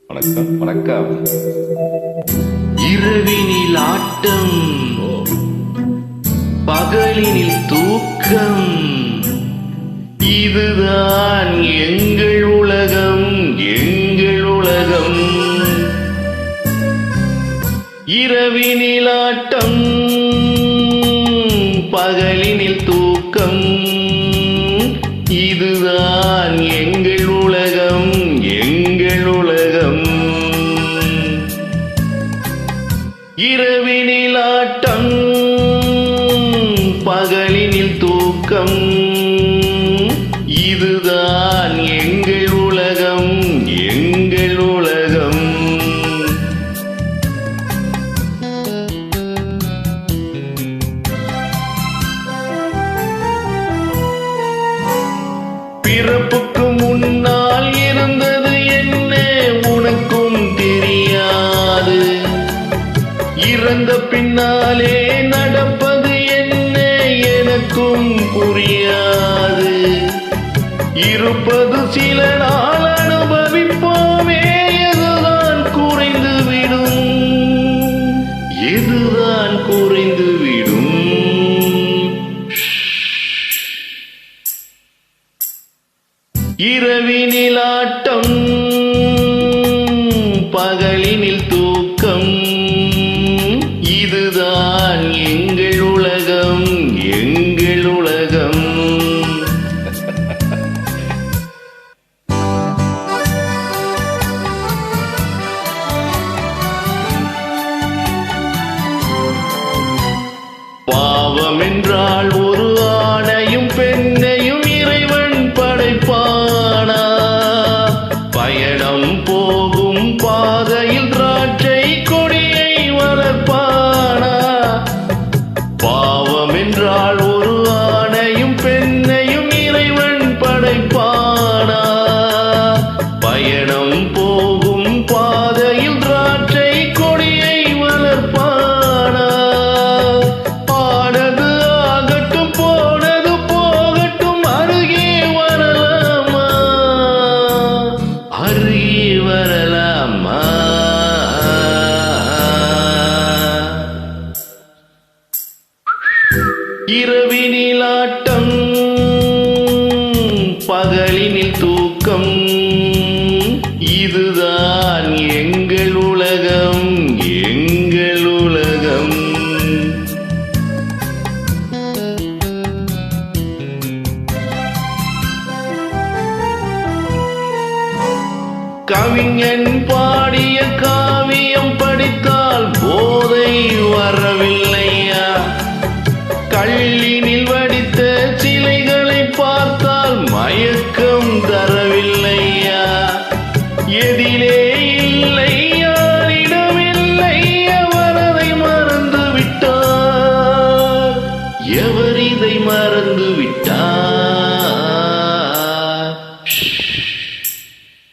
வணக்கம் வணக்கம். இரவினில் ஆட்டம், பகலினில் தூக்கம், இதுதான் எங்கள் உலகம், எங்கள் உலகம். இரவினில் ஆட்டம், பகலினில் தூக்கம், இதுதான் எங்கள் உலகம், எங்கள் உலகம். இரவினில் ஆட்டம், பகலினில் தூக்கம், இதுதான் எங்கள் உலகம், எங்கள் உலகம். பிறப்புக்கு முன்னால் இருந்தது என்ன உனக்கும் தெரியாது, இறந்த பின்னாலே நடப்பது என்ன எனக்கும் புரியாது. இருப்பது சில நாள் அனுபவிப்போமே, எதுதான் குறைந்துவிடும், எதுதான் குறைந்துவிடும். இரவினில் ஆட்டம், பகலினில் தூக்கம், இதுதான் எங்கள் உலகம், எங்கள் உலகம். பாவம் என்றால் ஒரு ஆணையும் பெண்ணையும் இறைவன் படைப்பானா? பயணம் போகும் பாதையில் திராட்சை கொடியை வளர்ப்பானா? பாவம் என்றால் ஒரு ஆணையும் பெண்ணையும் இறைவன் படைப்பானா? பயணம் போகும் பாதையில் திராட்சை கொடியை வளர்ப்பானா? ஆனது ஆகட்டும், போனது போகட்டும், அருகே வரலாமா, அருகே வரலாமா? இரவினில் ஆட்டம், பகலினில் தூக்கம், இதுதான் எங்கள் உலகம், எங்கள் உலகம். கவிஞன் பாடிய காவியம் படித்தால் போதை வரவில்லையா? கல்லினில் வடித்த சிலைகளை பார்த்தால் மயக்கம் தரவில்லையா? எதிலே இல்லை, யாரிடமில்லை, அவர் அதை மறந்து விட்டார், எவர் இதை மறந்து விட்டார்.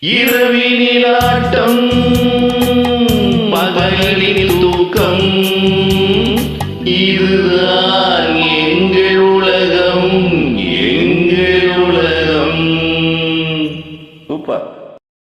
இரவினில் ஆட்டம், பகலினில் தூக்கம், இதுதான்